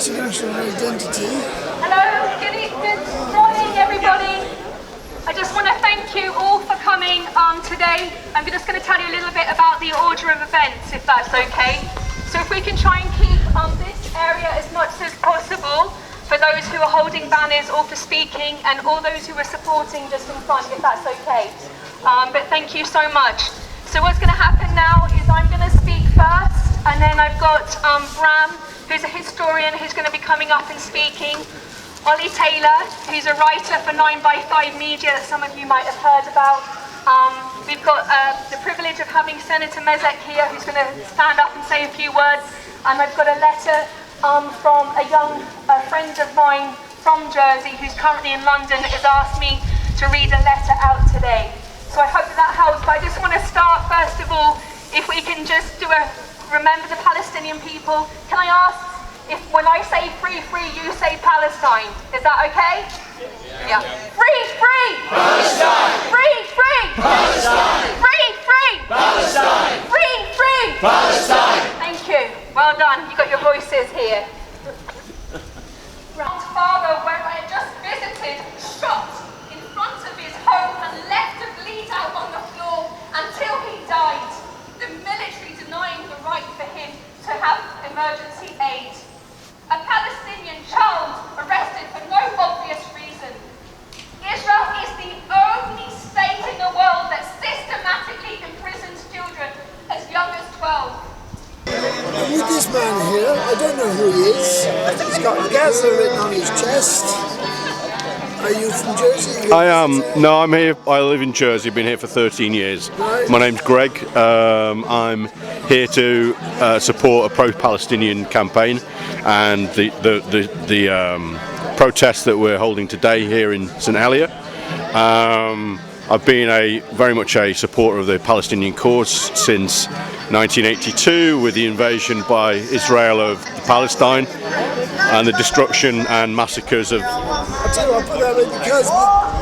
international identity. Hello, good morning everybody. I just want to thank you all for coming today. I'm just going to tell you a little bit about the order of events, if that's okay. So if we can try and keep this area as much as possible for those who are holding banners or for speaking, and all those who are supporting just in front, if that's okay. But thank you so much. So what's going to happen now is I'm going to speak first, and then I've got Bram, who's a historian, who's going to be coming up and speaking. Ollie Taylor, who's a writer for 9x5 Media that some of you might have heard about. We've got the privilege of having Senator Mezek here, who's going to stand up and say a few words. And I've got a letter from a young friend of mine from Jersey, who's currently in London, has asked me to read a letter out today. So I hope that helps. But I just want to start, first of all, if we can just do a remember the Palestinian people. Can I ask, if when I say free, free, you say Palestine. Is that okay? Yeah. Free, free! Palestine! Free, free! Palestine! Free, free! Palestine! Free, free! Palestine! Thank you. Well done. You got your voices here. Grandfather, where I had just visited, shot in front of his home and left to bleed out on the floor until he died. The military denying the right for him to have emergency aid. A Palestinian child arrested for no obvious reason. Israel is the only state in the world that systematically imprisons children as young as 12. And with this man here, I don't know who he is. He's got Gaza written on his chest. Are you from Jersey? I am. No, I'm here. I live in Jersey. I've been here for 13 years. Right. My name's Greg. I'm here to support a pro-Palestinian campaign, and the protests that we're holding today here in St Helier. I've been very much a supporter of the Palestinian cause since 1982, with the invasion by Israel of Palestine and the destruction and massacres of. I'll tell you, I'll put that in because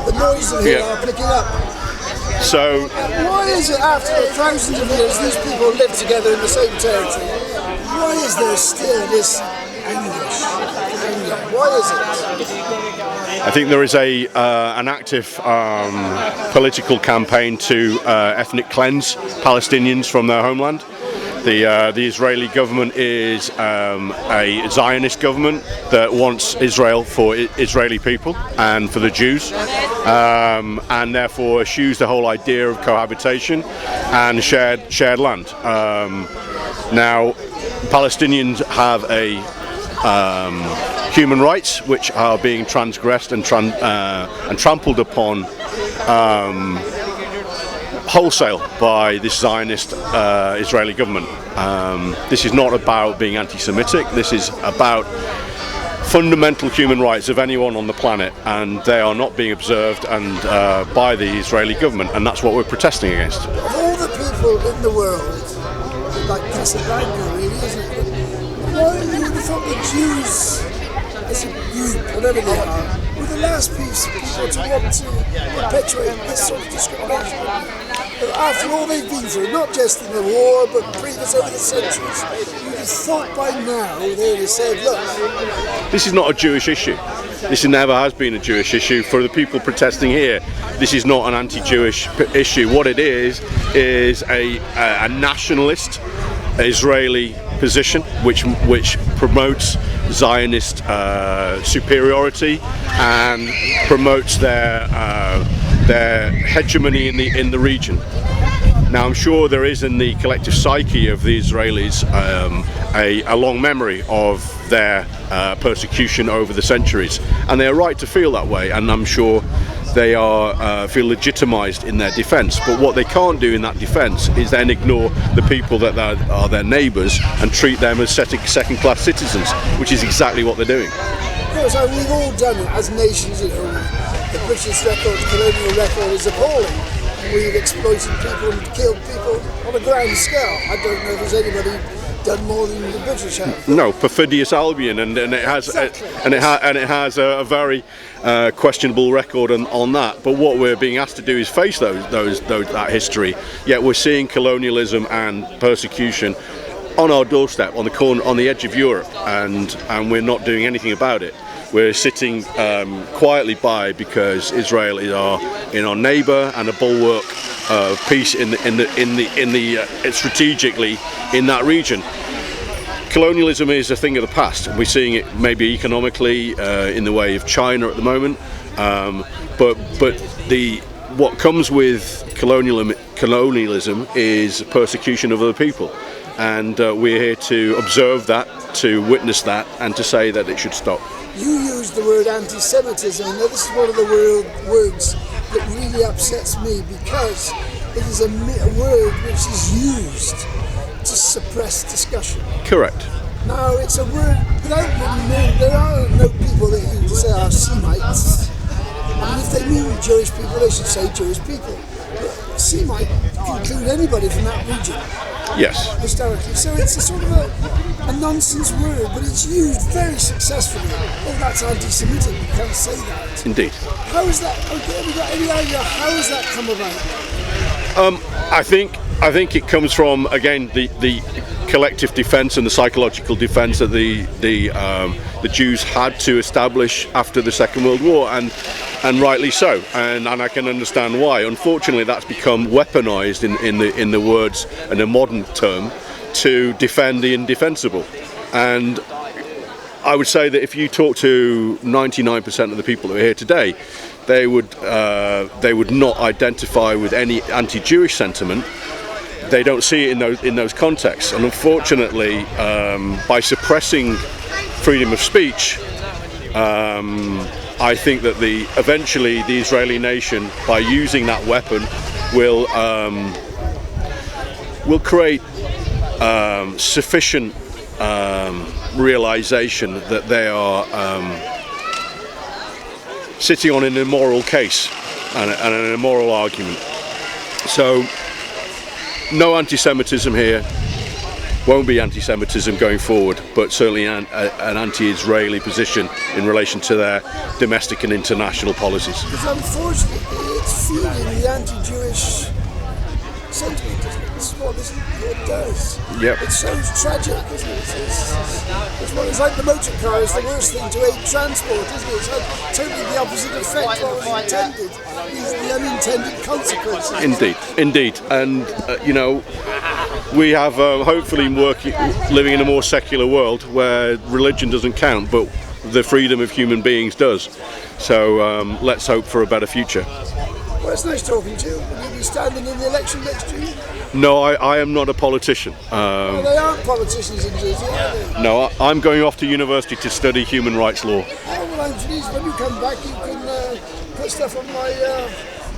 the noises here are picking up. So, why is it after thousands of years these people live together in the same territory? Why is there still this anguish? Why is it? I think there is an active political campaign to ethnic cleanse Palestinians from their homeland. The Israeli government is a Zionist government that wants Israel for Israeli people and for the Jews, and therefore eschews the whole idea of cohabitation and shared land. Now, Palestinians have human rights which are being transgressed and trampled upon wholesale by this Zionist Israeli government. This is not about being anti-Semitic. This is about fundamental human rights of anyone on the planet, and they are not being observed by the Israeli government, and that's what we're protesting against. Of all the people in the world, like Casablanca, really, isn't it? Why do you thought the Jews, as a group, whatever they are, were the last piece of people to want to perpetuate this sort of discrimination? After all they've been through, not just in the war, but previous over the centuries, you'd have thought by now they would have said, look. This is not a Jewish issue. This never has been a Jewish issue. For the people protesting here, this is not an anti-Jewish issue. What it is a nationalist Israeli position which promotes Zionist superiority and promotes their hegemony in the region. Now, I'm sure there is in the collective psyche of the Israelis a long memory of their persecution over the centuries, and they are right to feel that way, and I'm sure they feel legitimized in their defense. But what they can't do in that defense is then ignore the people that are their neighbors and treat them as second-class citizens, which is exactly what they're doing. Yes, we've all done it as nations, you know. The British record, the colonial record is appalling. We've exploited people and killed people on a grand scale. I don't know if there's anybody done more than the British have. No, perfidious Albion, and it has exactly. and it has a very questionable record on that. But what we're being asked to do is face that history. Yet we're seeing colonialism and persecution on our doorstep, on the corner, on the edge of Europe, and we're not doing anything about it. We're sitting quietly by because Israel is our neighbour and a bulwark of peace strategically in that region. Colonialism is a thing of the past. We're seeing it maybe economically in the way of China at the moment, but what comes with colonialism is persecution of other people, and we're here to observe that, to witness that, and to say that it should stop. You used the word anti-Semitism. Now this is one of the words that really upsets me, because it is a word which is used to suppress discussion. Correct. Now it's a word without really knowing. There are no people that you say are Semites. I mean, if they mean Jewish people, they should say Jewish people. But Semite can include anybody from that region. Yes. Historically. So it's a sort of a nonsense word, but it's used very successfully. Oh, that's anti-Semitic, you can't say that. Indeed. How is that, have you got any idea how has that come about? I think it comes from, again, the collective defence and the psychological defence that the Jews had to establish after the Second World War, and rightly so, and I can understand why. Unfortunately, that's become weaponised in the words and a modern term to defend the indefensible. And I would say that if you talk to 99% of the people that are here today, they would not identify with any anti-Jewish sentiment. They don't see it in those contexts, and unfortunately, by suppressing freedom of speech, I think that eventually the Israeli nation, by using that weapon, will create sufficient realization that they are sitting on an immoral case and an immoral argument. So no anti-Semitism here, won't be anti-Semitism going forward, but certainly an anti-Israeli position in relation to their domestic and international policies. Because unfortunately it's feeding the anti-Jewish sentiment, isn't it? This is what it does. Yep. It's so tragic, isn't it? It's like the motor car is the worst thing to aid transport, isn't it? It's had totally the opposite effect what was intended. These are the unintended consequences. Indeed. And, we have hopefully living in a more secular world where religion doesn't count, but the freedom of human beings does. So let's hope for a better future. Well, it's nice talking to you. Will you be standing in the election next year? No, I am not a politician. Well, they aren't politicians in Jersey, are they? No, I'm going off to university to study human rights law. Oh, well, I'm pleased when you come back you can put stuff on my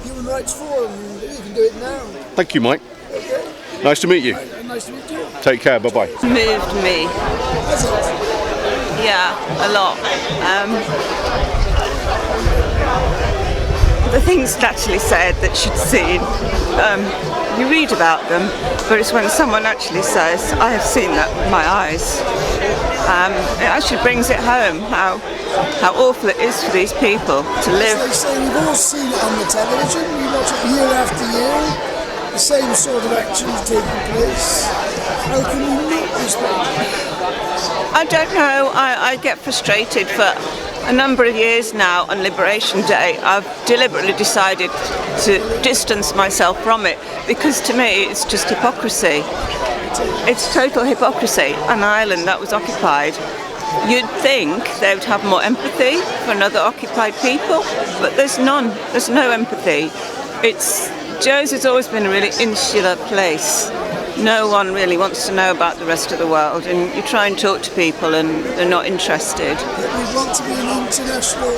human rights forum. You can do it now. Thank you, Mike. Okay. Nice to meet you. Nice to meet you. Take care, bye-bye. Moved me. Has it? Yeah, a lot. The things actually said that she'd seen, you read about them, but it's when someone actually says, I have seen that with my eyes. It actually brings it home how awful it is for these people to live. As they say, we've all seen it on the television, we watch it year after year, the same sort of actions taking place. How can we not respect it? I don't know, I get frustrated for a number of years now on Liberation Day. I've deliberately decided to distance myself from it because to me it's just hypocrisy. It's total hypocrisy. An island that was occupied. You'd think they would have more empathy for another occupied people, but there's none. There's no empathy. Jersey's always been a really insular place. No one really wants to know about the rest of the world, and you try and talk to people and they're not interested. We want to be an international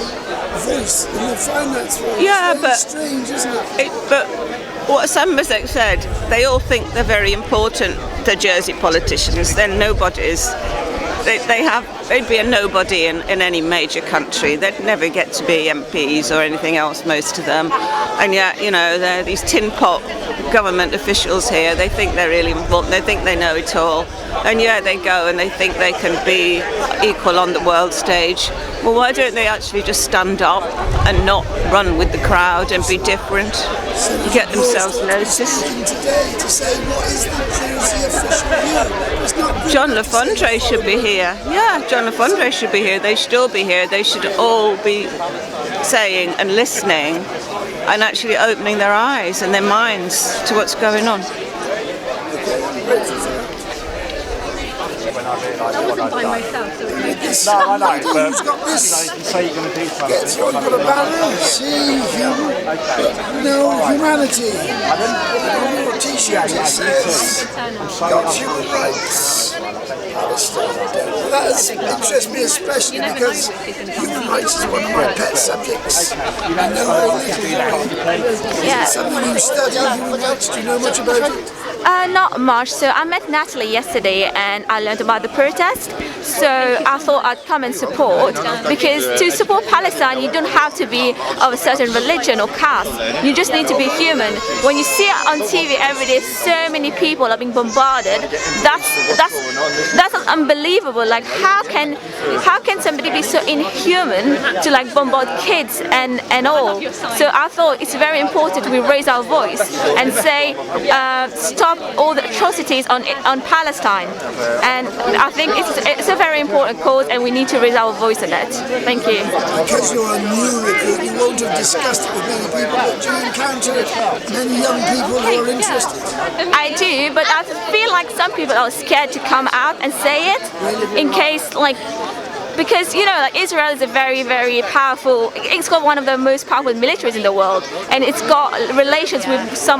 voice in the finance world. Yeah, it's but strange, isn't it? But what Sam Mazek said, they all think they're very important, the Jersey politicians. They're nobodies. They'd be a nobody in any major country. They'd never get to be MPs or anything else, most of them. And yet, they're these tin pot government officials here. They think they're really important. They think they know it all. And yeah, they go and they think they can be equal on the world stage. Well, why don't they actually just stand up and not run with the crowd and be different? Get themselves noticed. Today to say what is the Jersey official view? It's not good John enough to say LaFondre should be here. Yeah, John LaFondre should be here. They should all be here. They should all be saying and listening and actually opening their eyes and their minds to what's going on. This lady who's got this gets got a banner, see no humanity. And on your t-shirt it says God's human rights. Palestine. That interests me especially because human rights is one of my pet subjects. I know very little about it. Is it something you study, human rights? Do you know much about it? Not much. So I met Natalie yesterday and I learned about the protest. So I thought I'd come and support, because to support Palestine you don't have to be of a certain religion or caste. You just need to be human. When you see it on TV every day, so many people are being bombarded. That's unbelievable. Like how can somebody be so inhuman to like bombard kids and all? So I thought it's very important we raise our voice and say stop all the atrocities on Palestine. And I think it's a very important cause and we need to raise our voice on it. Thank you. Because you're a new recruit, you won't have discussed it with many people, but do you encounter many young people who are interested? I do, but I feel like some people are scared to come out and say it in case because like Israel is a very, very powerful, it's got one of the most powerful militaries in the world, and it's got relations with so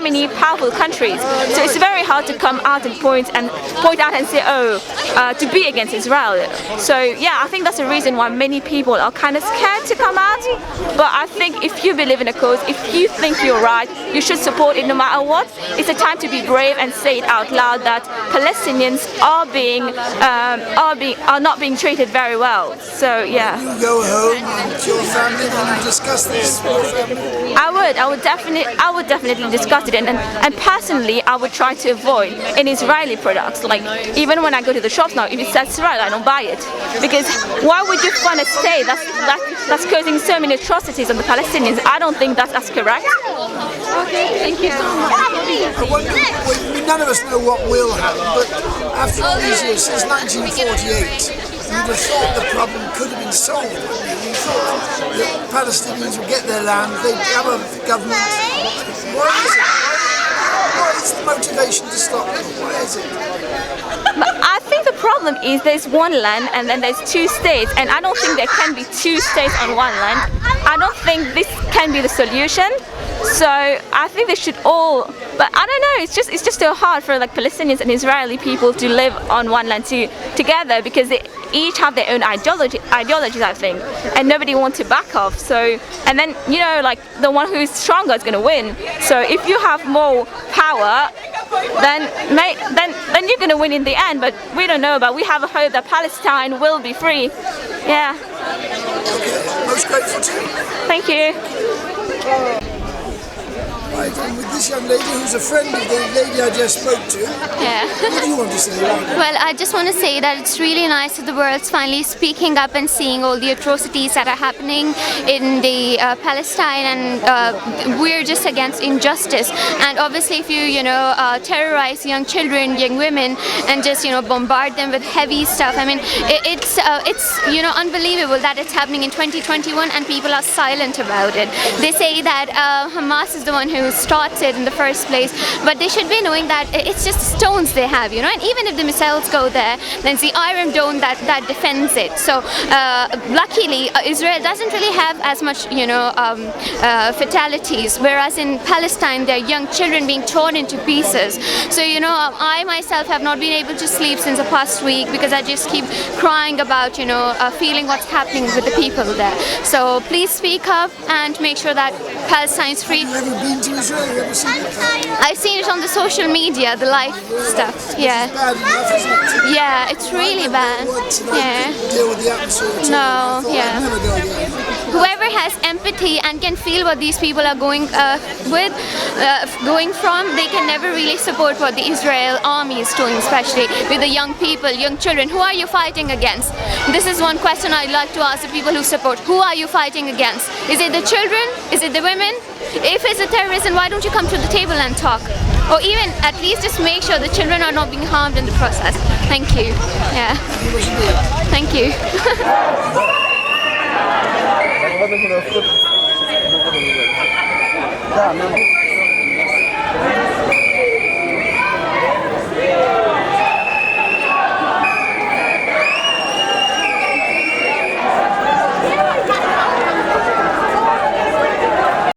many powerful countries. So it's very hard to come out and point out and say, to be against Israel. So yeah, I think that's the reason why many people are kind of scared to come out. But I think if you believe in a cause, if you think you're right, you should support it no matter what. It's a time to be brave and say it out loud that Palestinians are not being treated very well. So yeah. You go home to your family and you discuss this with your family? I would definitely discuss it, and personally I would try to avoid any Israeli products. Like even when I go to the shops now, if it says Israel, I don't buy it, because why would you fund a state that's causing so many atrocities on the Palestinians? I don't think that's correct. Okay, thank you so much. I wonder, none of us know what will happen, but after all these years, since 1948, you'd have thought the problem could have been solved. You thought that Palestinians would get their land, they'd have a government. Why is it? What is the motivation to stop them? Why is it? I think the problem is there's one land and then there's two states, and I don't think there can be two states on one land. I don't think this can be the solution. So I think they should all, but I don't know, it's just so hard for like Palestinians and Israeli people to live on one land together, because they each have their own ideologies, I think, and nobody wants to back off. So, and then like the one who is stronger is going to win. So if you have more power, then you're going to win in the end. But we don't know. But we have a hope that Palestine will be free. Yeah. Okay, most grateful to you. Thank you. Right, and with this young lady who's a friend of the lady I just spoke to. Yeah. What do you want to say? Well, I just want to say that it's really nice that the world's finally speaking up and seeing all the atrocities that are happening in the Palestine, and we're just against injustice. And obviously, if you terrorize young children, young women, and just bombard them with heavy stuff, I mean, it's unbelievable that it's happening in 2021 and people are silent about it. They say that Hamas is the one who started in the first place, but they should be knowing that it's just stones they have, and even if the missiles go there, then it's the Iron Dome that defends it. So luckily Israel doesn't really have as much fatalities, whereas in Palestine there are young children being torn into pieces. So I myself have not been able to sleep since the past week because I just keep crying about feeling what's happening with the people there. So please speak up and make sure that Palestine's free. Have you been to Israel? Have you ever seen it? I've seen it on the social media, the live stuff. Yeah. It's bad enough, isn't it? Yeah, it's really bad. Yeah. Deal with the atmosphere. No, yeah. I'd never go there. Whoever has empathy and can feel what these people are going from, they can never really support what the Israel army is doing, especially with the young people, young children. Who are you fighting against? This is one question I'd like to ask the people who support. Who are you fighting against? Is it the children? Is it the women? If it's a terrorism, why don't you come to the table and talk? or even at least just make sure the children are not being harmed in the process. Thank you. Yeah. Thank you.